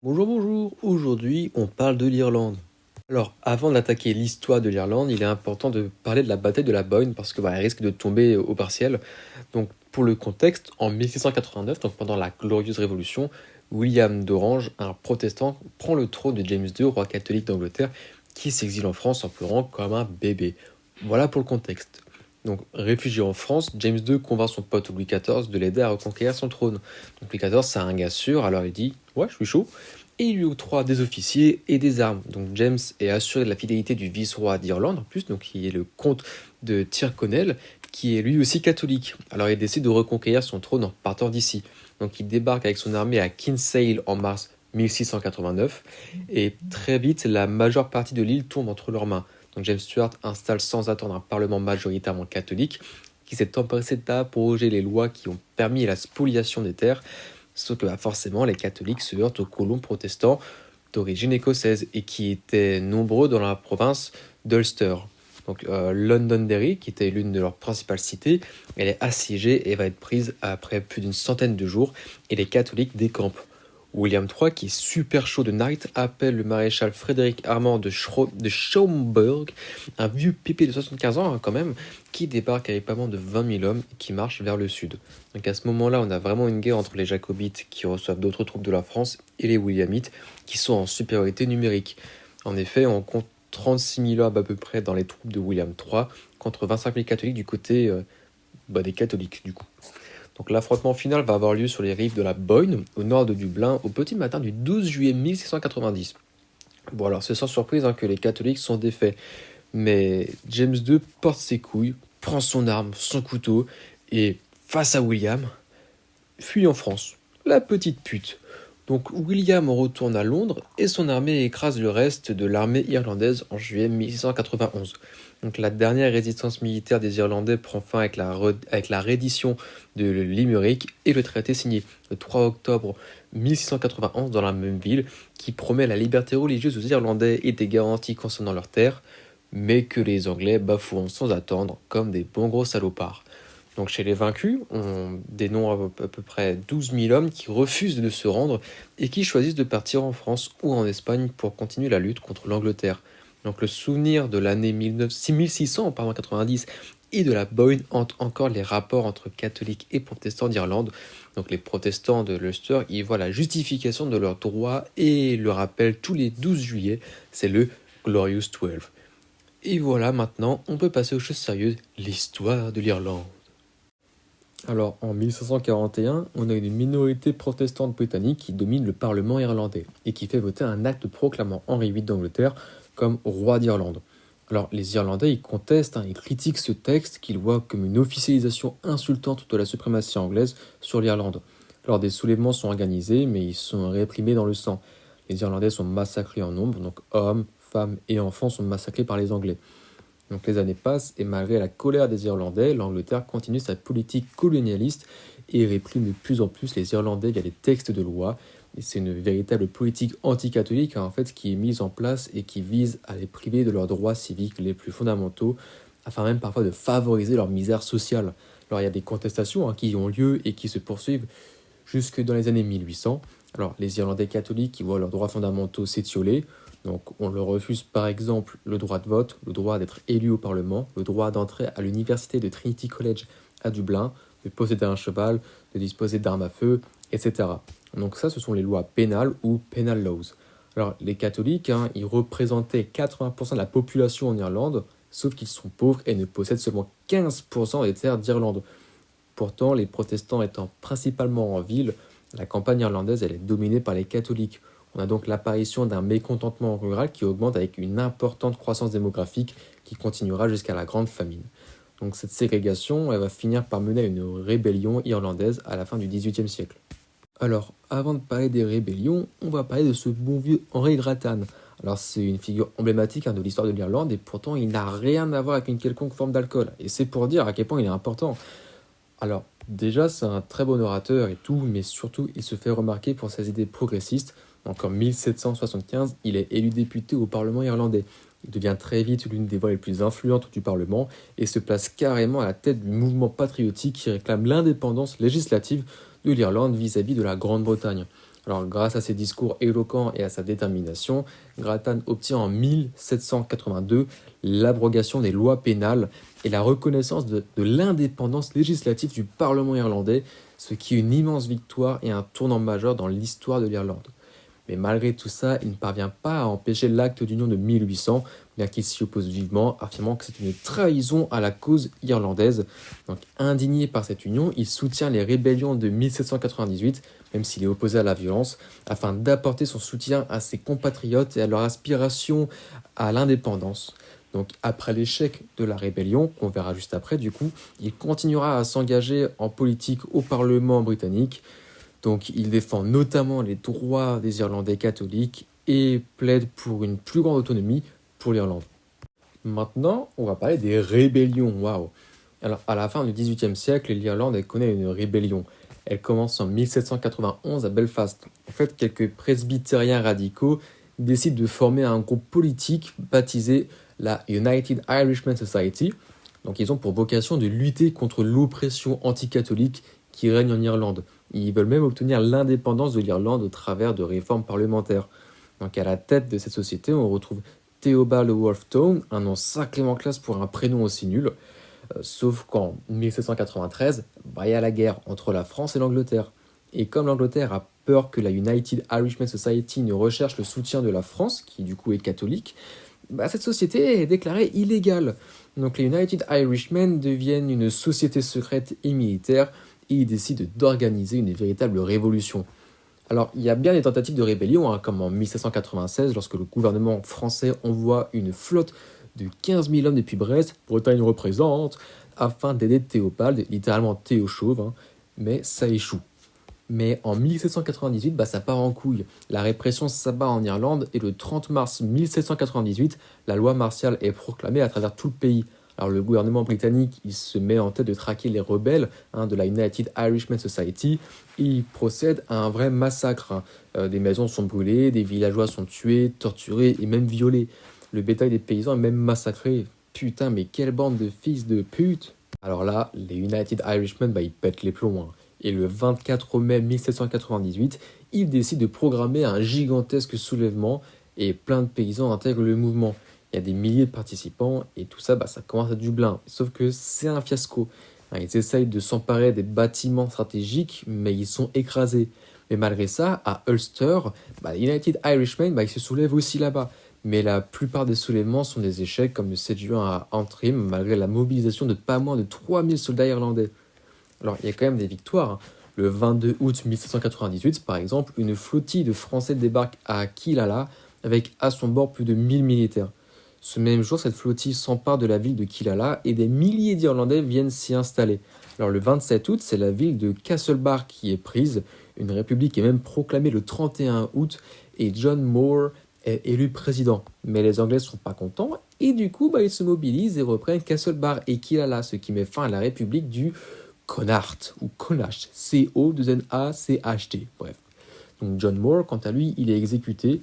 Bonjour, bonjour. Aujourd'hui, on parle de l'Irlande. Alors, avant d'attaquer l'histoire de l'Irlande, il est important de parler de la bataille de la Boyne parce que elle risque de tomber au partiel. Donc, pour le contexte, en 1689, donc pendant la Glorieuse Révolution, William d'Orange, un protestant, prend le trône de James II, roi catholique d'Angleterre, qui s'exile en France en pleurant comme un bébé. Voilà pour le contexte. Donc, réfugié en France, James II convainc son pote Louis XIV de l'aider à reconquérir son trône. Donc, Louis XIV, c'est un gars sûr, alors il dit « Ouais, je suis chaud ». Et il lui octroie des officiers et des armes. Donc James est assuré de la fidélité du vice-roi d'Irlande, en plus, donc qui est le comte de Tyrconnell, qui est lui aussi catholique. Alors il décide de reconquérir son trône en partant d'ici. Donc il débarque avec son armée à Kinsale en mars 1689, et très vite, la majeure partie de l'île tombe entre leurs mains. Donc James Stuart installe sans attendre un parlement majoritairement catholique, qui s'est empressé d'abroger les lois qui ont permis la spoliation des terres. Sauf que forcément, les catholiques se heurtent aux colons protestants d'origine écossaise et qui étaient nombreux dans la province d'Ulster. Donc Londonderry, qui était l'une de leurs principales cités, elle est assiégée et va être prise après plus d'une centaine de jours, et les catholiques décampent. William III, qui est super chaud de Night, appelle le maréchal Frédéric Armand de Schaumburg, un vieux pépé de 75 ans quand même, qui débarque avec pas moins de 20 000 hommes et qui marche vers le sud. Donc à ce moment-là, on a vraiment une guerre entre les jacobites qui reçoivent d'autres troupes de la France et les williamites qui sont en supériorité numérique. En effet, on compte 36 000 hommes à peu près dans les troupes de William III contre 25 000 catholiques du côté des catholiques du coup. Donc l'affrontement final va avoir lieu sur les rives de la Boyne, au nord de Dublin, au petit matin du 12 juillet 1690. Bon alors c'est sans surprise que les catholiques sont défaits, mais James II porte ses couilles, prend son arme, son couteau, et face à William, fuit en France. La petite pute. Donc William retourne à Londres et son armée écrase le reste de l'armée irlandaise en juillet 1691. Donc la dernière résistance militaire des Irlandais prend fin avec la reddition de Limerick et le traité signé le 3 octobre 1691 dans la même ville, qui promet la liberté religieuse aux Irlandais et des garanties concernant leurs terres, mais que les Anglais bafoueront sans attendre comme des bons gros salopards. Donc chez les vaincus, on dénombre à peu près 12 000 hommes qui refusent de se rendre et qui choisissent de partir en France ou en Espagne pour continuer la lutte contre l'Angleterre. Donc le souvenir de l'année 1690 et de la Boyne hante encore les rapports entre catholiques et protestants d'Irlande. Donc les protestants de l'Ulster y voient la justification de leurs droits et le rappellent tous les 12 juillet, c'est le Glorious 12. Et voilà, maintenant on peut passer aux choses sérieuses, l'histoire de l'Irlande. Alors, en 1541, on a une minorité protestante britannique qui domine le Parlement irlandais et qui fait voter un acte proclamant Henri VIII d'Angleterre comme roi d'Irlande. Alors, les Irlandais, ils contestent, ils critiquent ce texte qu'ils voient comme une officialisation insultante de la suprématie anglaise sur l'Irlande. Alors, des soulèvements sont organisés, mais ils sont réprimés dans le sang. Les Irlandais sont massacrés en nombre, donc hommes, femmes et enfants sont massacrés par les Anglais. Donc les années passent et malgré la colère des Irlandais, l'Angleterre continue sa politique colonialiste et réprime de plus en plus les Irlandais via des textes de loi. Et c'est une véritable politique anticatholique en fait qui est mise en place et qui vise à les priver de leurs droits civiques les plus fondamentaux, afin même parfois de favoriser leur misère sociale. Alors il y a des contestations qui ont lieu et qui se poursuivent jusque dans les années 1800. Alors les Irlandais catholiques qui voient leurs droits fondamentaux s'étioler. Donc on leur refuse par exemple le droit de vote, le droit d'être élu au Parlement, le droit d'entrer à l'université de Trinity College à Dublin, de posséder un cheval, de disposer d'armes à feu, etc. Donc ça, ce sont les lois pénales ou penal laws. Alors les catholiques, ils représentaient 80% de la population en Irlande, sauf qu'ils sont pauvres et ne possèdent seulement 15% des terres d'Irlande. Pourtant, les protestants étant principalement en ville, la campagne irlandaise elle est dominée par les catholiques. On a donc l'apparition d'un mécontentement rural qui augmente avec une importante croissance démographique qui continuera jusqu'à la Grande Famine. Donc cette ségrégation elle va finir par mener à une rébellion irlandaise à la fin du XVIIIe siècle. Alors, avant de parler des rébellions, on va parler de ce bon vieux Henri Grattan. Alors c'est une figure emblématique de l'histoire de l'Irlande et pourtant il n'a rien à voir avec une quelconque forme d'alcool. Et c'est pour dire à quel point il est important. Alors, déjà, c'est un très bon orateur et tout, mais surtout, il se fait remarquer pour ses idées progressistes. Donc, en 1775, il est élu député au Parlement irlandais. Il devient très vite l'une des voix les plus influentes du Parlement et se place carrément à la tête du mouvement patriotique qui réclame l'indépendance législative de l'Irlande vis-à-vis de la Grande-Bretagne. Alors, grâce à ses discours éloquents et à sa détermination, Grattan obtient en 1782 l'abrogation des lois pénales et la reconnaissance de l'indépendance législative du Parlement irlandais, ce qui est une immense victoire et un tournant majeur dans l'histoire de l'Irlande. Mais malgré tout ça, il ne parvient pas à empêcher l'acte d'union de 1800, bien qu'il s'y oppose vivement, affirmant que c'est une trahison à la cause irlandaise. Donc, indigné par cette union, il soutient les rébellions de 1798, même s'il est opposé à la violence, afin d'apporter son soutien à ses compatriotes et à leur aspiration à l'indépendance. Donc, après l'échec de la rébellion, qu'on verra juste après du coup, il continuera à s'engager en politique au Parlement britannique. Donc il défend notamment les droits des Irlandais catholiques et plaide pour une plus grande autonomie pour l'Irlande. Maintenant, on va parler des rébellions. Waouh! Alors, à la fin du XVIIIe siècle, l'Irlande connaît une rébellion. Elle commence en 1791 à Belfast. En fait, quelques presbytériens radicaux décident de former un groupe politique baptisé la United Irishman Society. Donc, ils ont pour vocation de lutter contre l'oppression anticatholique qui règne en Irlande. Ils veulent même obtenir l'indépendance de l'Irlande au travers de réformes parlementaires. Donc à la tête de cette société, on retrouve Theobald Wolfe un nom sacrément classe pour un prénom aussi nul. Sauf qu'en 1793, il y a la guerre entre la France et l'Angleterre. Et comme l'Angleterre a peur que la United Irishman Society ne recherche le soutien de la France, qui du coup est catholique, cette société est déclarée illégale. Donc les United Irishmen deviennent une société secrète et militaire et ils décident d'organiser une véritable révolution. Alors, il y a bien des tentatives de rébellion, comme en 1796, lorsque le gouvernement français envoie une flotte de 15 000 hommes depuis Brest, Bretagne représente, afin d'aider Théobald, littéralement Théo Chauve, mais ça échoue. Mais en 1798, ça part en couille. La répression s'abat en Irlande et le 30 mars 1798, la loi martiale est proclamée à travers tout le pays. Alors le gouvernement britannique, il se met en tête de traquer les rebelles de la United Irishman Society et il procède à un vrai massacre. Des maisons sont brûlées, des villageois sont tués, torturés et même violés. Le bétail des paysans est même massacré. Putain, mais quelle bande de fils de pute! Alors là, les United Irishmen, ils pètent les plombs. Et le 24 mai 1798, ils décident de programmer un gigantesque soulèvement et plein de paysans intègrent le mouvement. Il y a des milliers de participants et tout ça, ça commence à Dublin. Sauf que c'est un fiasco. Ils essayent de s'emparer des bâtiments stratégiques, mais ils sont écrasés. Mais malgré ça, à Ulster, United Irishmen, ils se soulèvent aussi là-bas. Mais la plupart des soulèvements sont des échecs, comme le 7 juin à Antrim, malgré la mobilisation de pas moins de 3000 soldats irlandais. Alors, il y a quand même des victoires. Le 22 août 1798, par exemple, une flottille de Français débarque à Killala avec à son bord plus de 1000 militaires. Ce même jour, cette flottille s'empare de la ville de Killala et des milliers d'Irlandais viennent s'y installer. Alors le 27 août, c'est la ville de Castlebar qui est prise. Une république est même proclamée le 31 août et John Moore est élu président. Mais les Anglais ne sont pas contents et du coup, ils se mobilisent et reprennent Castlebar et Killala, ce qui met fin à la république du Connacht ou Connacht, C-O-N-A-C-H-T. Bref. Donc John Moore, quant à lui, il est exécuté.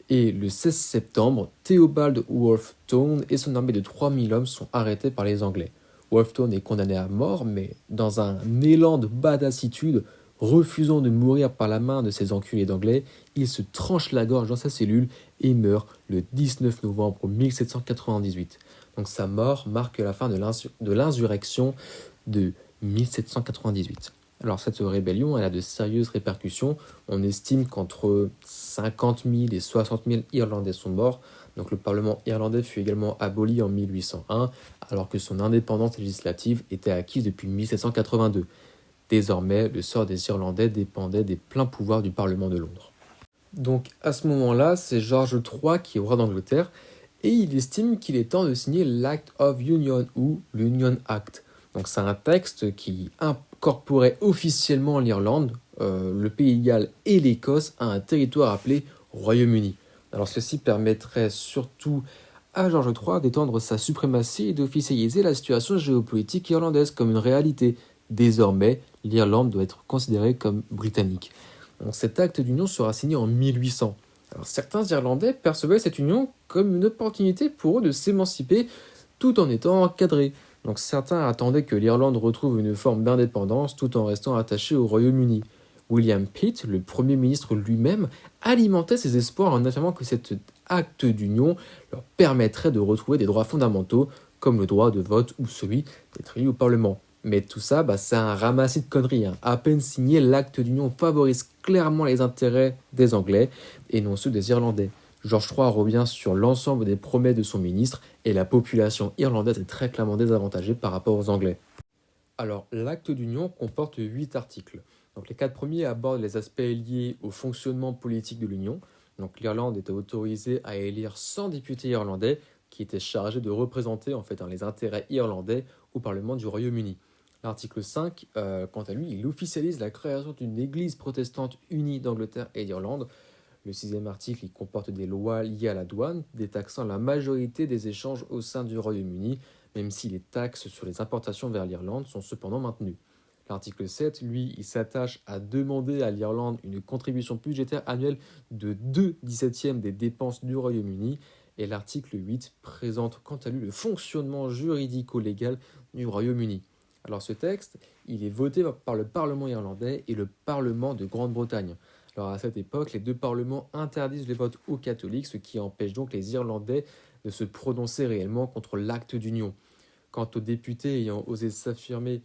Et le 16 septembre, Theobald Wolfe et son armée de 3000 hommes sont arrêtés par les Anglais. Wolfe est condamné à mort, mais dans un élan de badassitude, refusant de mourir par la main de ces enculés d'Anglais, il se tranche la gorge dans sa cellule et meurt le 19 novembre 1798. Donc sa mort marque la fin de l'insurrection de 1798. Alors cette rébellion, elle a de sérieuses répercussions. On estime qu'entre 50 000 et 60 000 Irlandais sont morts. Donc le Parlement irlandais fut également aboli en 1801, alors que son indépendance législative était acquise depuis 1782. Désormais, le sort des Irlandais dépendait des pleins pouvoirs du Parlement de Londres. Donc à ce moment-là, c'est George III qui est roi d'Angleterre, et il estime qu'il est temps de signer l'Act of Union ou l'Union Act. Donc c'est un texte qui incorporait officiellement l'Irlande, le Pays de Galles et l'Écosse à un territoire appelé Royaume-Uni. Alors ceci permettrait surtout à George III d'étendre sa suprématie et d'officialiser la situation géopolitique irlandaise comme une réalité. Désormais, l'Irlande doit être considérée comme britannique. Donc, cet acte d'union sera signé en 1800. Alors, certains Irlandais percevaient cette union comme une opportunité pour eux de s'émanciper tout en étant encadrés. Donc certains attendaient que l'Irlande retrouve une forme d'indépendance tout en restant attachée au Royaume-Uni. William Pitt, le Premier ministre lui-même, alimentait ses espoirs en affirmant que cet acte d'union leur permettrait de retrouver des droits fondamentaux comme le droit de vote ou celui d'être élu au Parlement. Mais tout ça, c'est un ramassis de conneries, hein. À peine signé, l'acte d'union favorise clairement les intérêts des Anglais et non ceux des Irlandais. George III revient sur l'ensemble des promesses de son ministre et la population irlandaise est très clairement désavantagée par rapport aux Anglais. Alors, l'acte d'union comporte 8 articles. Donc, les 4 premiers abordent les aspects liés au fonctionnement politique de l'Union. Donc, l'Irlande était autorisée à élire 100 députés irlandais qui étaient chargés de représenter les intérêts irlandais au Parlement du Royaume-Uni. L'article 5, quant à lui, il officialise la création d'une église protestante unie d'Angleterre et d'Irlande. Le sixième article, il comporte des lois liées à la douane, détaxant la majorité des échanges au sein du Royaume-Uni, même si les taxes sur les importations vers l'Irlande sont cependant maintenues. L'article 7, lui, il s'attache à demander à l'Irlande une contribution budgétaire annuelle de 2/17 des dépenses du Royaume-Uni. Et l'article 8 présente quant à lui le fonctionnement juridico-légal du Royaume-Uni. Alors ce texte, il est voté par le Parlement irlandais et le Parlement de Grande-Bretagne. Alors à cette époque, les deux parlements interdisent les votes aux catholiques, ce qui empêche donc les Irlandais de se prononcer réellement contre l'acte d'union. Quant aux députés ayant osé s'affirmer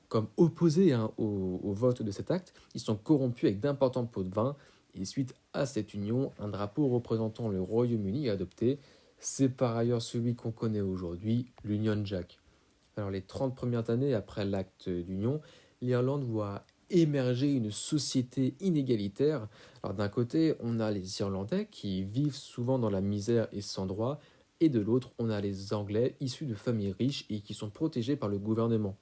comme opposés au vote de cet acte, ils sont corrompus avec d'importants pots de vin. Et suite à cette union, un drapeau représentant le Royaume-Uni est adopté. C'est par ailleurs celui qu'on connaît aujourd'hui, l'Union Jack. Alors les 30 premières années après l'acte d'union, l'Irlande voit émerger une société inégalitaire. Alors d'un côté, on a les Irlandais qui vivent souvent dans la misère et sans droit, et de l'autre, on a les Anglais issus de familles riches et qui sont protégés par le gouvernement.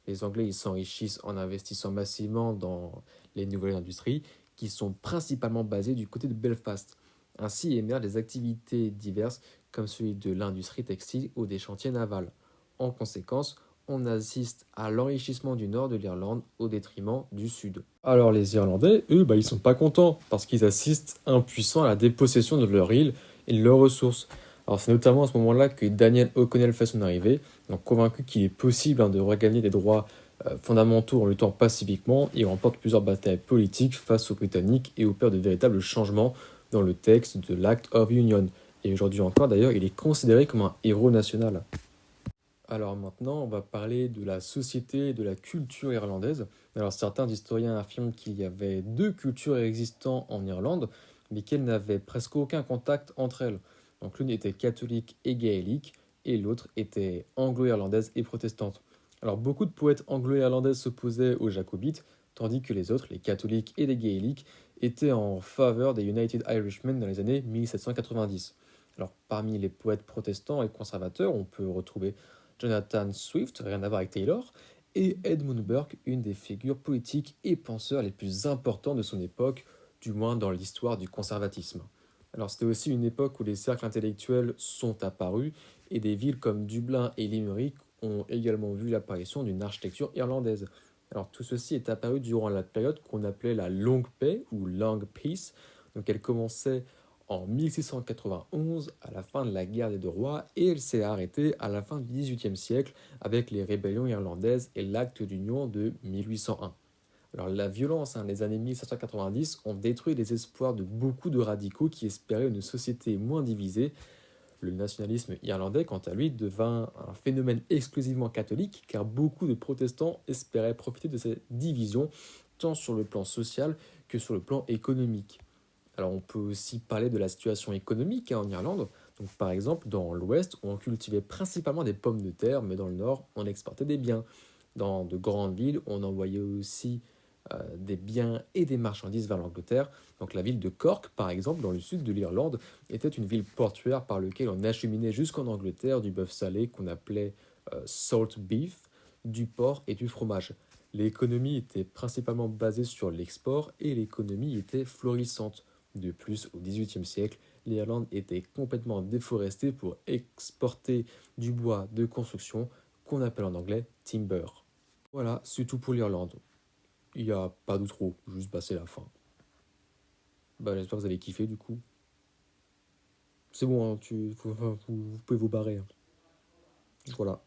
Les Anglais ils s'enrichissent en investissant massivement dans les nouvelles industries qui sont principalement basées du côté de Belfast. Ainsi émergent des activités diverses comme celui de l'industrie textile ou des chantiers navals. En conséquence, on assiste à l'enrichissement du nord de l'Irlande au détriment du sud. Alors les Irlandais, eux, ils sont pas contents parce qu'ils assistent impuissants à la dépossession de leur île et de leurs ressources. Alors c'est notamment à ce moment-là que Daniel O'Connell fait son arrivée, donc convaincu qu'il est possible de regagner des droits fondamentaux en luttant pacifiquement, il remporte plusieurs batailles politiques face aux Britanniques et opère de véritables changements dans le texte de l'Act of Union. Et aujourd'hui encore d'ailleurs, il est considéré comme un héros national. Alors maintenant, on va parler de la société et de la culture irlandaise. Alors certains historiens affirment qu'il y avait deux cultures existant en Irlande, mais qu'elles n'avaient presque aucun contact entre elles. Donc l'une était catholique et gaélique, et l'autre était anglo-irlandaise et protestante. Alors beaucoup de poètes anglo-irlandais s'opposaient aux jacobites, tandis que les autres, les catholiques et les gaéliques, étaient en faveur des United Irishmen dans les années 1790. Alors parmi les poètes protestants et conservateurs, on peut retrouver Jonathan Swift, rien à voir avec Taylor, et Edmund Burke, une des figures politiques et penseurs les plus importants de son époque, du moins dans l'histoire du conservatisme. Alors c'était aussi une époque où les cercles intellectuels sont apparus, et des villes comme Dublin et Limerick ont également vu l'apparition d'une architecture irlandaise. Alors tout ceci est apparu durant la période qu'on appelait la Longue Paix ou Long Peace, donc elle commençait en 1691 à la fin de la guerre des deux rois et elle s'est arrêtée à la fin du XVIIIe siècle avec les rébellions irlandaises et l'acte d'union de 1801. Alors la violence, les années 1790 ont détruit les espoirs de beaucoup de radicaux qui espéraient une société moins divisée. Le nationalisme irlandais, quant à lui, devint un phénomène exclusivement catholique car beaucoup de protestants espéraient profiter de cette division tant sur le plan social que sur le plan économique. Alors on peut aussi parler de la situation économique en Irlande. Donc, par exemple, dans l'ouest, on cultivait principalement des pommes de terre, mais dans le nord, on exportait des biens. Dans de grandes villes, on envoyait aussi des biens et des marchandises vers l'Angleterre. Donc la ville de Cork, par exemple, dans le sud de l'Irlande, était une ville portuaire par laquelle on acheminait jusqu'en Angleterre du bœuf salé qu'on appelait salt beef, du porc et du fromage. L'économie était principalement basée sur l'export et l'économie était florissante. De plus, au XVIIIe siècle, l'Irlande était complètement déforestée pour exporter du bois de construction qu'on appelle en anglais timber. Voilà, c'est tout pour l'Irlande. Il n'y a pas d'outro, juste passer la fin. J'espère que vous avez kiffé du coup. C'est bon, vous pouvez vous barrer, hein. Voilà.